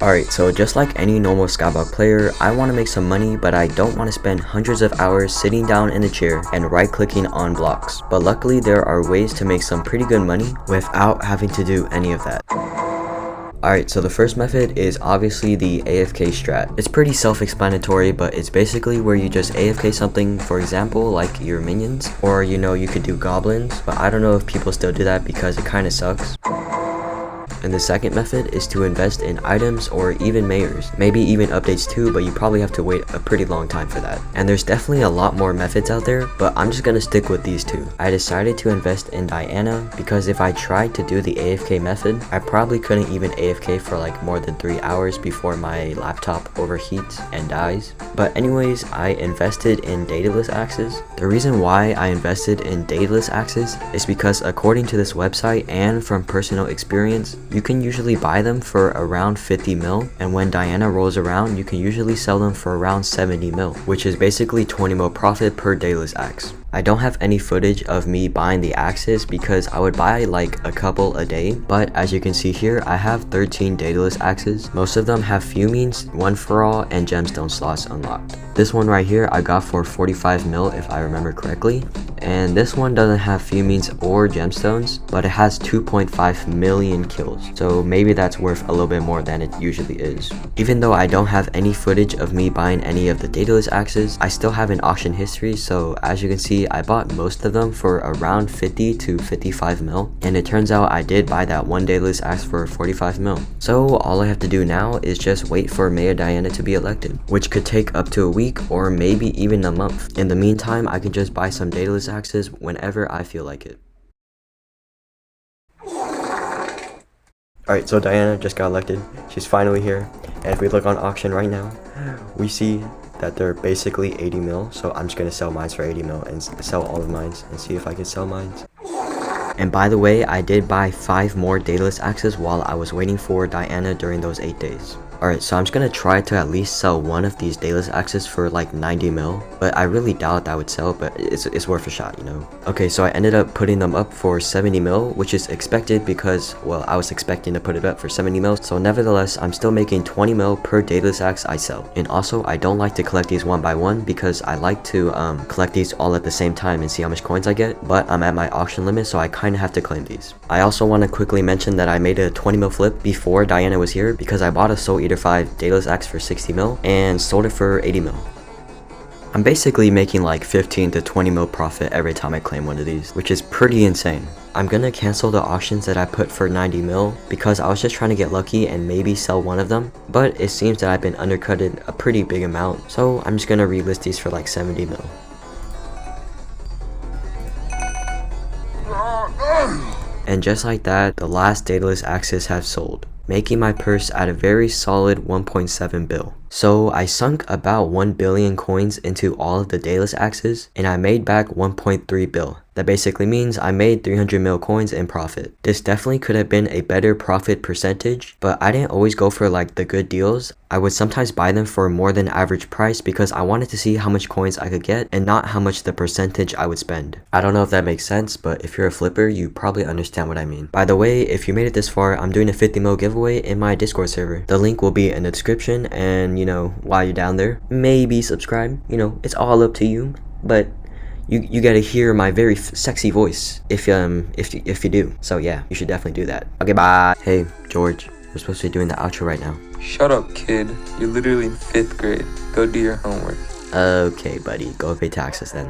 Alright, so just like any normal skyblock player, I want to make some money, but I don't want to spend hundreds of hours sitting down in a chair and right clicking on blocks. But luckily there are ways to make some pretty good money without having to do any of that. Alright, so the first method is obviously the AFK strat. It's pretty self-explanatory, but it's basically where you just AFK something, for example, like your minions, or you could do goblins, but I don't know if people still do that because it kind of sucks. And the second method is to invest in items or even mayors, maybe even updates too, but you probably have to wait a pretty long time for that. And there's definitely a lot more methods out there, but I'm just gonna stick with these two. I decided to invest in Diana because if I tried to do the AFK method, I probably couldn't even AFK for like more than 3 hours before my laptop overheats and dies. But anyways, I invested in dataless axes. The reason why I invested in dataless axes is because according to this website and from personal experience, you can usually buy them for around 50 mil, and when Diana rolls around, you can usually sell them for around 70 mil, which is basically 20 mil profit per dayless axe. I don't have any footage of me buying the axes because I would buy like a couple a day, but as you can see here, I have 13 dataless axes. Most of them have fumings, one for all, and gemstone slots unlocked. This one right here I got for 45 mil if I remember correctly, and this one doesn't have fumings or gemstones, but it has 2.5 million kills, so maybe that's worth a little bit more than it usually is. Even though I don't have any footage of me buying any of the dataless axes, I still have an auction history, so as you can see, I bought most of them for around 50 to 55 mil, and it turns out I did buy that one dayless axe for 45 mil. So all I have to do now is just wait for Mayor Diana to be elected, which could take up to a week or maybe even a month. In the meantime, I can just buy some dataless axes whenever I feel like it. Alright, so Diana just got elected. She's finally here, and if we look on auction right now, we see that they're basically 80 mil, so I'm just gonna sell mines for 80 mil and sell all of mines and see if I can sell mines. And by the way, I did buy 5 more dataless axes while I was waiting for Diana during those 8 days. Alright, so I'm just gonna try to at least sell one of these dayless axes for like 90 mil, but I really doubt that would sell, but it's worth a shot, Okay, so I ended up putting them up for 70 mil, which is expected because, well, I was expecting to put it up for 70 mil, so nevertheless, I'm still making 20 mil per dayless axe I sell. And also, I don't like to collect these one by one because I like to collect these all at the same time and see how much coins I get, but I'm at my auction limit, so I kind of have to claim these. I also want to quickly mention that I made a 20 mil flip before Diana was here because I bought a Soul Eater 5 dataless axe for 60 mil and sold it for 80 mil. I'm basically making like 15 to 20 mil profit every time I claim one of these, which is pretty insane. I'm gonna cancel the auctions that I put for 90 mil because I was just trying to get lucky and maybe sell one of them, but it seems that I've been undercutted a pretty big amount, so I'm just gonna relist these for like 70 mil. And just like that, the last dataless axes have sold, making my purse at a very solid 1.7 bill. So I sunk about 1 billion coins into all of the dayless axes, and I made back 1.3 bill. That basically means I made 300 mil coins in profit. This definitely could have been a better profit percentage, but I didn't always go for like the good deals. I would sometimes buy them for more than average price because I wanted to see how much coins I could get and not how much the percentage I would spend. I don't know if that makes sense, but if you're a flipper, you probably understand what I mean. By the way, if you made it this far, I'm doing a 50 mil giveaway in my Discord server. The link will be in the description, and while you're down there, maybe subscribe. It's all up to you, but you gotta hear my very sexy voice if you do. So yeah, you should definitely do that. Okay, bye. Hey George, we're supposed to be doing the outro right now. Shut up, kid. You're literally in 5th grade. Go do your homework. Okay buddy, go pay taxes then.